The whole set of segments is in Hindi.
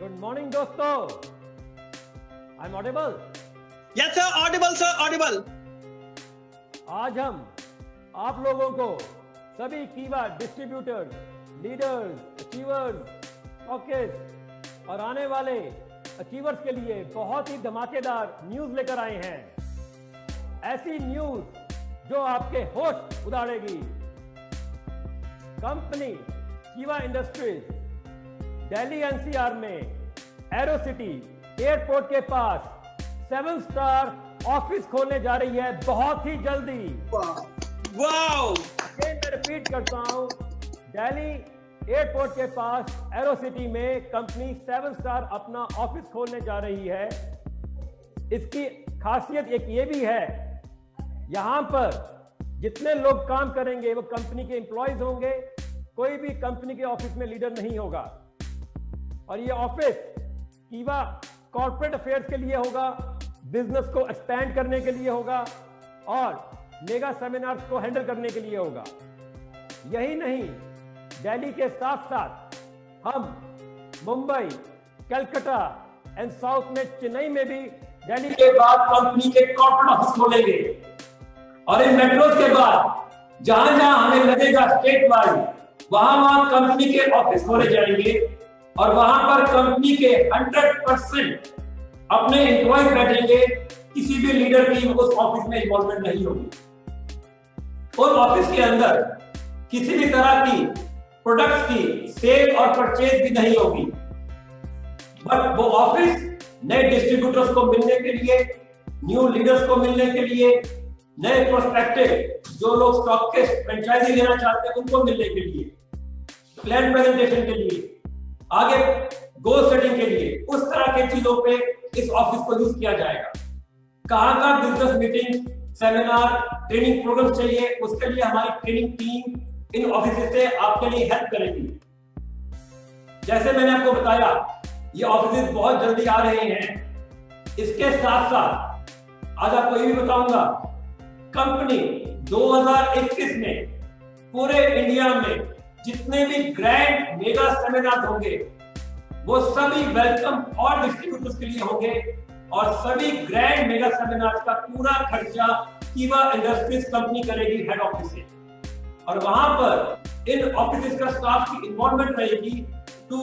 गुड मॉर्निंग दोस्तों। I am audible? Yes sir, Audible sir, Audible. आज हम आप लोगों को सभी कीवा डिस्ट्रीब्यूटर्स, लीडर्स, अचीवर्स, स्टॉकिस्ट और आने वाले अचीवर्स के लिए बहुत ही धमाकेदार न्यूज लेकर आए हैं। ऐसी न्यूज जो आपके होश उड़ाएगी। कंपनी कीवा इंडस्ट्रीज दिल्ली एनसीआर में एरो सिटी एयरपोर्ट के पास 7 स्टार ऑफिस खोलने जा रही है बहुत ही जल्दी। वाओ! मैं रिपीट करता हूं, दिल्ली एयरपोर्ट के पास एरो सिटी में कंपनी 7 स्टार अपना ऑफिस खोलने जा रही है। इसकी खासियत एक ये भी है, यहां पर जितने लोग काम करेंगे वो कंपनी के एम्प्लॉयज होंगे। कोई भी कंपनी के ऑफिस में लीडर नहीं होगा और ये ऑफिस कीवा कॉर्पोरेट अफेयर्स के लिए होगा, बिजनेस को एक्सपैंड करने के लिए होगा और मेगा सेमिनार्स को हैंडल करने के लिए होगा। यही नहीं, दिल्ली के साथ साथ हम मुंबई, कलकत्ता एंड साउथ में चेन्नई में भी दिल्ली के बाद कंपनी के कॉर्पोरेट ऑफिस खोलेंगे और इन मेट्रोज के बाद जहां जहां हमें लगेगा स्टेट वाइड वहां कंपनी के ऑफिस खोले जाएंगे और वहां पर कंपनी के 100% अपने एम्प्लॉय बैठेंगे। किसी भी लीडर की उस ऑफिस में इन्वॉल्वमेंट नहीं होगी। उस ऑफिस के अंदर किसी भी तरह की प्रोडक्ट्स की सेल और परचेज भी नहीं होगी। बट वो ऑफिस नए डिस्ट्रीब्यूटर्स को मिलने के लिए, न्यू लीडर्स को मिलने के लिए, नए प्रोस्पेक्टिव जो लोग स्टॉक के फ्रेंचाइजी लेना चाहते हैं उनको मिलने के लिए, प्लान प्रेजेंटेशन के लिए, आगे गोल सेटिंग के लिए, उस तरह के चीजों पे इस ऑफिस को यूज किया जाएगा। कहां का business meeting, seminar, training program चाहिए, उसके लिए हमारी ट्रेनिंग टीम इन ऑफिस से आपके लिए हेल्प करेगी। जैसे मैंने आपको बताया, ये ऑफिस बहुत जल्दी आ रहे हैं। इसके साथ साथ आज आपको ये भी बताऊंगा, कंपनी 2021 में पूरे इंडिया में जितने भी ग्रैंड मेगा सेमिनार होंगे वो सभी वेलकम और डिस्ट्रीब्यूटर्स के लिए होंगे और सभी ग्रैंड मेगा सेमिनार का पूरा खर्चा कीवा इंडस्ट्रीज कंपनी करेगी हेड ऑफिस से। और वहां पर इन ऑफिस का स्टाफ की इन्वॉल्वमेंट रहेगी to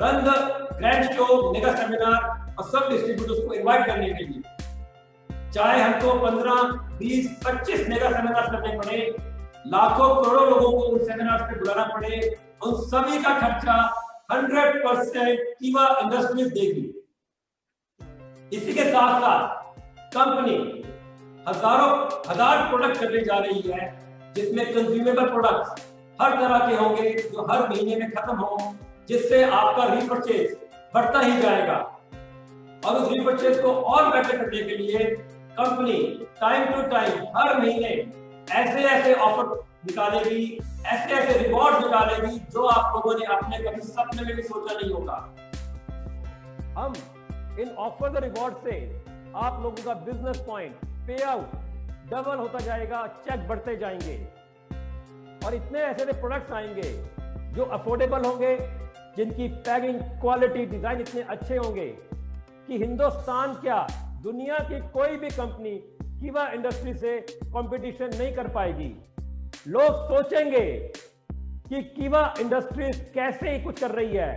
run the grand show, mega seminar और सब डिस्ट्रीब्यूटर्स को इनवाइट करने के लिए। चाहे हमको 15, 20, 25 मेगा सेमिनार करने पड़े, लाखों करोड़ों लोगों को उन सेमिनार पे बुलाना पड़े, उन सभी का खर्चा 100% कीवा इंडस्ट्रीज देगी। इसी के साथ साथ कंपनी हजार प्रोडक्ट करने जा रही है, जिसमें कंज्यूमेबल प्रोडक्ट्स हर तरह के होंगे जो हर महीने में खत्म हो, जिससे आपका रीपरचेज बढ़ता ही जाएगा। और उस रीपरचेज को और बेटर करने के लिए कंपनी टाइम टू टाइम हर महीने ऐसे ऑफर निकालेगी, ऐसे रिवॉर्ड निकालेगी जो आप लोगों ने अपने कभी सपने में भी सोचा नहीं होगा। हम इन ऑफर और रिवॉर्ड से आप लोगों का बिजनेस पॉइंट, पे आउट डबल होता जाएगा, चेक बढ़ते जाएंगे और इतने ऐसे प्रोडक्ट्स आएंगे जो अफोर्डेबल होंगे, जिनकी पैकिंग, क्वालिटी, डिजाइन इतने अच्छे होंगे कि हिंदुस्तान क्या दुनिया की कोई भी कंपनी कीवा इंडस्ट्री से कंपटीशन नहीं कर पाएगी। लोग सोचेंगे कि कीवा इंडस्ट्रीज कैसे ही कुछ कर रही है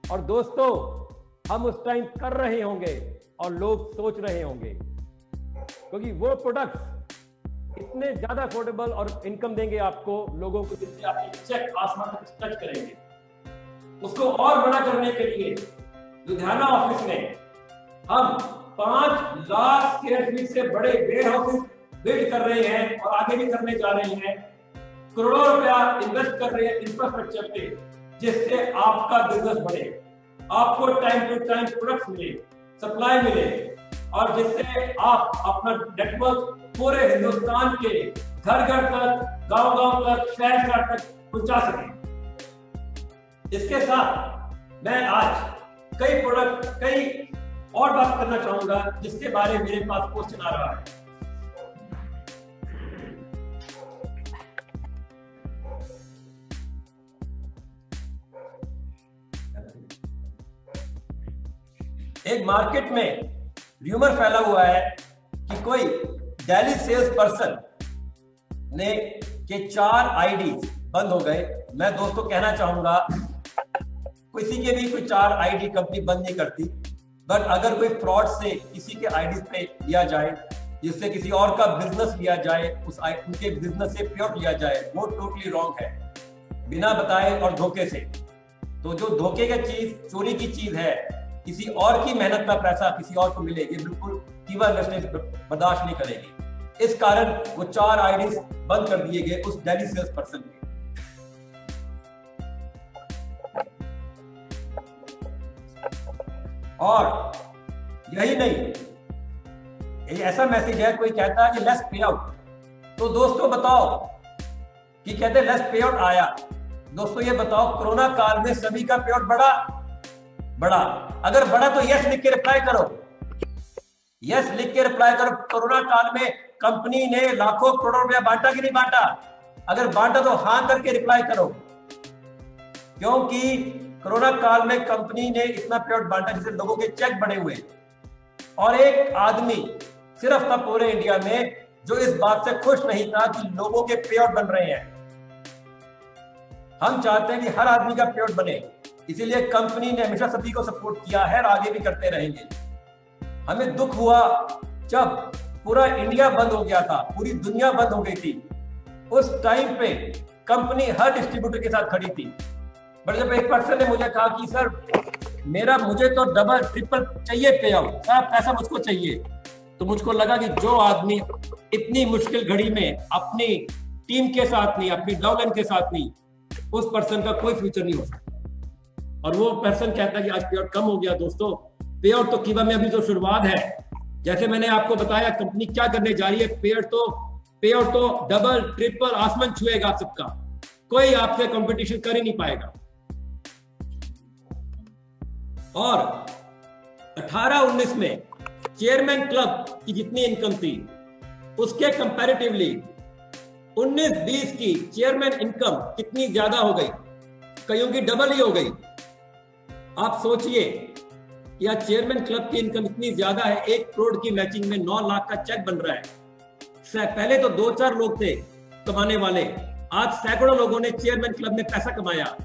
और दोस्तों हम उस टाइम कर रहे होंगे और लोग सोच रहे होंगे, क्योंकि वो प्रोडक्ट्स इतने ज्यादा अफोर्डेबल और इनकम देंगे आपको लोगों को, जिससे आपके चेक आसमान तक टच करेंगे। उसको और बड़ा करने के लिए लुधियाना ऑफिस में हम 5 लाख स्क्वायर फीट से बड़े वेयर हाउसेस बिल्ड कर रहे हैं और आगे भी करने जा रहे हैं। करोड़ों रुपया इन्वेस्ट कर रहे हैं इंफ्रास्ट्रक्चर पे, जिससे आपका बिजनेस बढ़े, आपको टाइम टू टाइम प्रोडक्ट्स मिले, सप्लाई मिले और जिससे आप अपना नेटवर्क पूरे हिंदुस्तान के घर घर तक, गांव गांव तक, शहर शहर तक पहुंचा सके। इसके साथ मैं आज कई और बात करना चाहूंगा जिसके बारे में मेरे पास क्वेश्चन आ रहा है। एक मार्केट में र्यूमर फैला हुआ है कि कोई दिल्ली सेल्स पर्सन ने के 4 आईडी बंद हो गए। मैं दोस्तों कहना चाहूंगा किसी के भी कोई 4 आईडी कंपनी बंद नहीं करती, बट अगर कोई फ्रॉड से किसी के आईडी पे लिया जाए, जिससे किसी और का बिजनेस लिया जाए, उनके बिजनेस से पेआउट लिया जाए, वो टोटली रॉन्ग है, बिना बताए और धोखे से। तो जो धोखे का चीज, चोरी की चीज है, किसी और की मेहनत का पैसा किसी और को मिलेगी, बिल्कुल कीवा इंडस्ट्रीज बर्दाश्त नहीं करेगी। इस कारण वो 4 आईडी बंद कर दिए गए उस दिल्ली सेल्स पर्सन के। और यही नहीं, ये ऐसा मैसेज है, कोई कहता है कि लेस पे आउट। तो दोस्तों बताओ कि कहते हैं लेस पे आउट आया। दोस्तों ये बताओ, कोरोना काल में सभी का पे आउट बढ़ा? अगर बढ़ा तो यस लिख के रिप्लाई करो, यस लिख के रिप्लाई करो। कोरोना काल में कंपनी ने लाखों करोड़ों रुपया बांटा कि नहीं बांटा? अगर बांटा तो हाँ करके रिप्लाई करो, क्योंकि कोरोना काल में कंपनी ने इतना पे आउट बांटा जिससे लोगों के चेक बढ़े हुए। और एक आदमी सिर्फ था पूरे इंडिया में जो इस बात से खुश नहीं था कि लोगों के पे आउट बन रहे हैं। हम चाहते हैं कि हर आदमी का पे आउट बने, इसीलिए कंपनी ने हमेशा सभी को सपोर्ट किया है और आगे भी करते रहेंगे। हमें दुख हुआ जब पूरा इंडिया बंद हो गया था, पूरी दुनिया बंद हो गई थी। उस टाइम पे कंपनी हर डिस्ट्रीब्यूटर के साथ खड़ी थी। बट जब एक पर्सन ने मुझे कहा कि सर मुझे तो डबल ट्रिपल चाहिए पे आउट, सारा पैसा मुझको चाहिए, तो मुझको लगा कि जो आदमी इतनी मुश्किल घड़ी में अपनी टीम के साथ नहीं, अपनी डाउनलाइन के साथ नहीं, उस पर्सन का कोई फ्यूचर नहीं हो सकता। और वो पर्सन कहता है कि आज पे आउट कम हो गया। दोस्तों पे आउट तो कीवा में अभी तो शुरुआत है। जैसे मैंने आपको बताया कंपनी क्या करने जा रही है, पे आउट तो डबल ट्रिपल आसमान छुएगा आप सबका, कोई आपसे कंपटीशन कर ही नहीं पाएगा। और 18-19 में चेयरमैन क्लब की जितनी इनकम थी उसके कंपैरेटिवली 19-20 की चेयरमैन इनकम कितनी ज्यादा हो गई, कईयों की डबल ही हो गई। आप सोचिए कि आज चेयरमैन क्लब की इनकम इतनी ज्यादा है, 1 करोड़ की मैचिंग में 9 लाख का चेक बन रहा है। पहले तो 2-4 लोग थे कमाने वाले, आज सैकड़ों लोगों ने चेयरमैन क्लब में पैसा कमाया।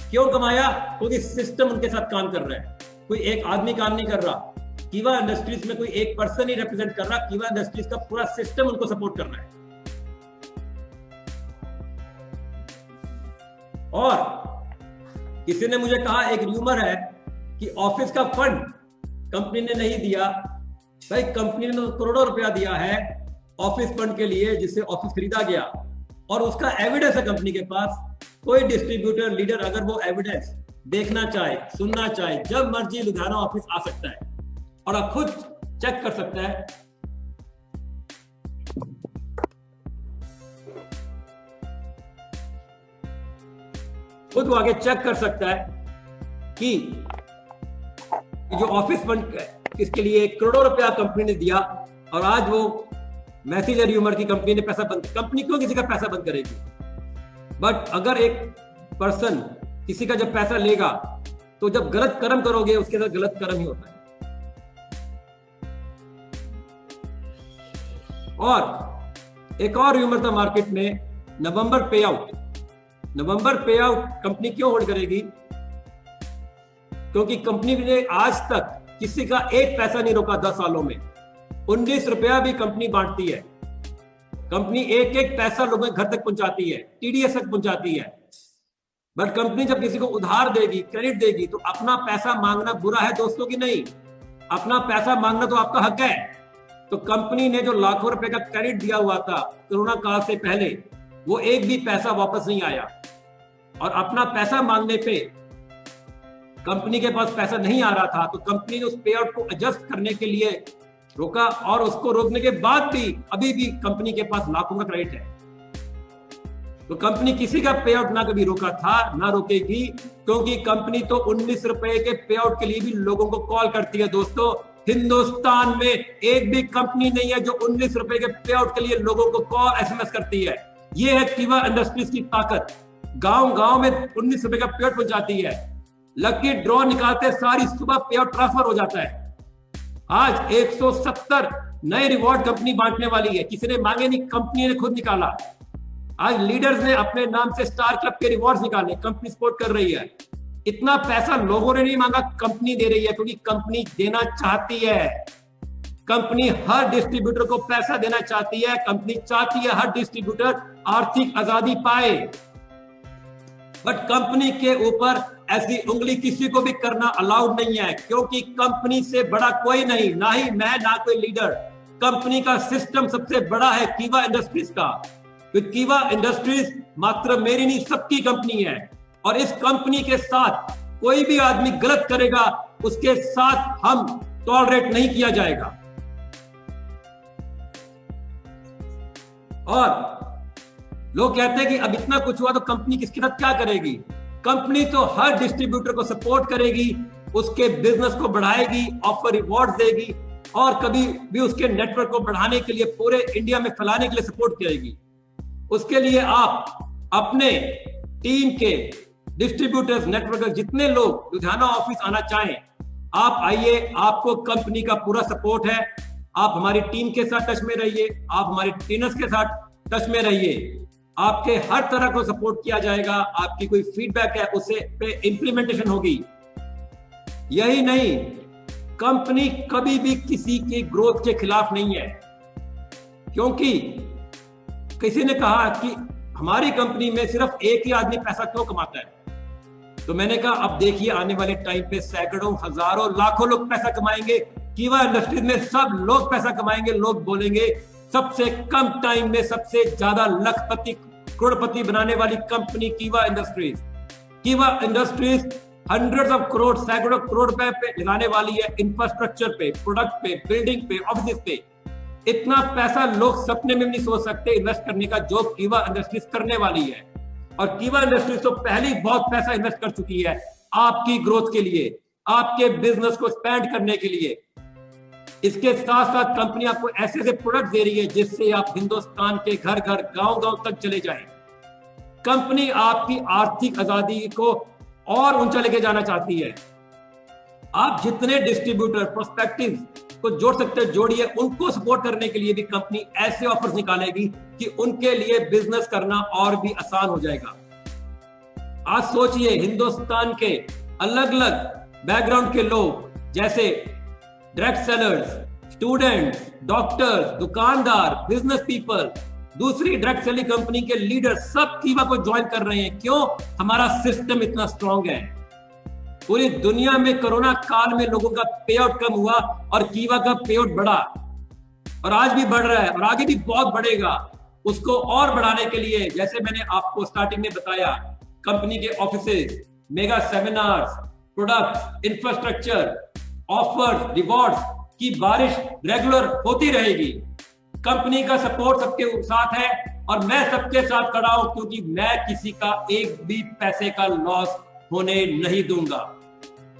क्यों कमाया? क्योंकि सिस्टम उनके साथ काम कर रहा है, कोई एक आदमी काम नहीं कर रहा। कीवा इंडस्ट्रीज में कोई एक पर्सन ही रिप्रेजेंट कर रहा, कीवा इंडस्ट्रीज का पूरा सिस्टम उनको सपोर्ट कर रहा है। और किसी ने मुझे कहा, एक र्यूमर है कि ऑफिस का फंड कंपनी ने नहीं दिया। भाई कंपनी ने करोड़ों रुपया दिया है ऑफिस फंड के लिए, जिससे ऑफिस खरीदा गया, और उसका एविडेंस है कंपनी के पास। कोई डिस्ट्रीब्यूटर लीडर अगर वो एविडेंस देखना चाहे, सुनना चाहे, जब मर्जी लुधियाना ऑफिस आ सकता है और आप खुद चेक कर सकता है। खुद वो आगे चेक कर सकता है कि जो ऑफिस फंड इसके लिए करोड़ों रुपया कंपनी ने दिया, और आज वो मैसेज र्यूमर की कंपनी ने पैसा बंद। कंपनी क्यों किसी का पैसा बंद करेगी? बट अगर एक पर्सन किसी का जब पैसा लेगा तो जब गलत कर्म करोगे उसके साथ गलत कर्म ही होता है। और एक और र्यूमर था मार्केट में, नवंबर पे आउट। नवंबर पे आउट कंपनी क्यों होल्ड करेगी? क्योंकि कंपनी ने आज तक किसी का एक पैसा नहीं रोका 10 सालों में। 19 रुपया भी कंपनी बांटती है। कंपनी एक एक पैसा लोगों के घर तक पहुंचाती है, टीडीएस तक पहुंचाती है। बट कंपनी जब किसी को उधार देगी, क्रेडिट देगी, तो अपना पैसा मांगना बुरा है दोस्तों की नहीं, अपना पैसा मांगना तो आपका हक है। तो कंपनी ने जो लाखों रुपए का क्रेडिट दिया हुआ था कोरोना काल से पहले, वो एक भी पैसा वापस नहीं आया। और अपना पैसा मांगने पे कंपनी के पास पैसा नहीं आ रहा था, तो कंपनी ने उस पे आउट को एडजस्ट करने के लिए रोका, और उसको रोकने के बाद भी अभी भी कंपनी के पास लाखों का क्रेडिट है। तो कंपनी किसी का पे आउट ना कभी रोका था, ना रोकेगी, क्योंकि कंपनी तो 19 रुपए के पे आउट के लिए भी लोगों को कॉल करती है। दोस्तों हिंदुस्तान में एक भी कंपनी नहीं है जो 19 रुपए के पे आउट के लिए लोगों को कॉल एसएमएस करती है। ये है कीवा इंडस्ट्रीज की ताकत। गांव गांव में 19 रुपए का पे आउट पहुंचाती है। लकी ड्रॉ निकालते सारी सुबह पे आउट ट्रांसफर हो जाता है। आज 170 नए रिवॉर्ड कंपनी बांटने वाली है, किसी ने मांगे नहीं, कंपनी ने खुद निकाला। आज लीडर्स ने अपने नाम से स्टार क्लब के रिवॉर्ड्स निकाले, कंपनी सपोर्ट कर रही है। इतना पैसा लोगों ने नहीं मांगा, कंपनी दे रही है, क्योंकि कंपनी देना चाहती है। कंपनी हर डिस्ट्रीब्यूटर को पैसा देना चाहती है। कंपनी चाहती है हर डिस्ट्रीब्यूटर आर्थिक आजादी पाए, बट कंपनी के ऊपर ऐसी उंगली किसी को भी करना अलाउड नहीं है, क्योंकि कंपनी से बड़ा कोई नहीं, ना ही मैं ना कोई लीडर। कंपनी का सिस्टम सबसे बड़ा है कीवा इंडस्ट्रीज का। तो कीवा इंडस्ट्रीज मात्र मेरी नहीं, सबकी कंपनी है, और इस कंपनी के साथ कोई भी आदमी गलत करेगा उसके साथ हम टॉलरेट नहीं किया जाएगा। और लोग कहते हैं कि अब इतना कुछ हुआ तो कंपनी किसके साथ क्या करेगी। कंपनी तो हर डिस्ट्रीब्यूटर को सपोर्ट करेगी, उसके बिजनेस को बढ़ाएगी, ऑफर रिवॉर्ड्स देगी, और कभी भी उसके नेटवर्क को बढ़ाने के लिए, पूरे इंडिया में फैलाने के लिए सपोर्ट करेगी। उसके लिए आप अपने टीम के डिस्ट्रीब्यूटर्स नेटवर्क जितने लोग लुधियाना ऑफिस आना चाहें, आप आइए, आपको कंपनी का पूरा सपोर्ट है। आप हमारी टीम के साथ टच में रहिए, आप हमारे ट्रेनर्स के साथ टच में रहिए, आपके हर तरह को सपोर्ट किया जाएगा। आपकी कोई फीडबैक है उसे पे इंप्लीमेंटेशन होगी। यही नहीं, कंपनी कभी भी किसी की ग्रोथ के खिलाफ नहीं है, क्योंकि किसी ने कहा कि हमारी कंपनी में सिर्फ एक ही आदमी पैसा क्यों कमाता है, तो मैंने कहा अब देखिए आने वाले टाइम पे सैकड़ों, हजारों, लाखों लोग पैसा कमाएंगे। कीवा इंडस्ट्रीज में सब लोग पैसा कमाएंगे। लोग बोलेंगे सबसे कम टाइम में सबसे ज्यादा लखपति, करोड़पति बनाने वाली कंपनी कीवा इंडस्ट्रीज। कीवा इंडस्ट्रीज हंड्रेड्स ऑफ करोड़, सैकड़ों करोड़ रुपए पे लगाने वाली है इंफ्रास्ट्रक्चर पे, प्रोडक्ट पे, बिल्डिंग पे, ऑफिस पे। इतना पैसा लोग सपने में भी नहीं सोच सकते इन्वेस्ट करने का, जो कीवा इंडस्ट्रीज करने वाली है। और कीवा इंडस्ट्रीज तो पहले ही बहुत पैसा इन्वेस्ट कर चुकी है आपकी ग्रोथ के लिए, आपके बिजनेस को एक्सपैंड करने के लिए। इसके साथ साथ कंपनी आपको ऐसे ऐसे प्रोडक्ट दे रही है जिससे आप हिंदुस्तान के घर घर, गांव गांव तक चले जाएं। कंपनी आपकी आर्थिक आजादी को और ऊंचा लेके जाना चाहती है। आप जितने डिस्ट्रीब्यूटर, प्रोस्पेक्टिव को जोड़ सकते हैं जोड़िए। उनको सपोर्ट करने के लिए भी कंपनी ऐसे ऑफर्स निकालेगी कि उनके लिए बिजनेस करना और भी आसान हो जाएगा। आज सोचिए, हिंदुस्तान के अलग अलग बैकग्राउंड के लोग, जैसे डायरेक्ट सेलर्स, स्टूडेंट्स, डॉक्टर्स, दुकानदार, बिजनेस पीपल, दूसरी डायरेक्ट सेलिंग कंपनी के लीडर, सब कीवा को ज्वाइन कर रहे हैं। क्यों? हमारा सिस्टम इतना स्ट्रांग है। पूरी दुनिया में कोरोना काल में लोगों का पे आउट कम हुआ और कीवा का पे आउट बढ़ा, और आज भी बढ़ रहा है और आगे भी बहुत बढ़ेगा। उसको और बढ़ाने के लिए, जैसे मैंने आपको स्टार्टिंग में बताया, कंपनी के offices, mega seminars, product, infrastructure, offers, rewards की बारिश रेगुलर होती रहेगी। कंपनी का सपोर्ट सबके साथ है और मैं सबके साथ खड़ा हूं, क्योंकि मैं किसी का एक भी पैसे का लॉस होने नहीं दूंगा,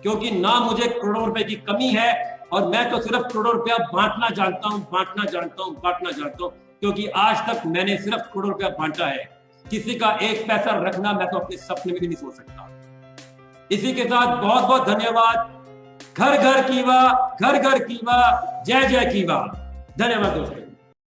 क्योंकि ना मुझे करोड़ों रुपए की कमी है, और मैं तो सिर्फ करोड़ों रुपया बांटना जानता हूं, बांटना जानता हूं, बांटना जानता हूं, क्योंकि आज तक मैंने सिर्फ करोड़ों रुपया बांटा है। किसी का एक पैसा रखना मैं तो अपने सपने में भी नहीं सोच सकता। इसी के साथ बहुत बहुत धन्यवाद। घर घर कीवा, घर घर कीवा, जय जय कीवा। धन्यवाद दोस्तों।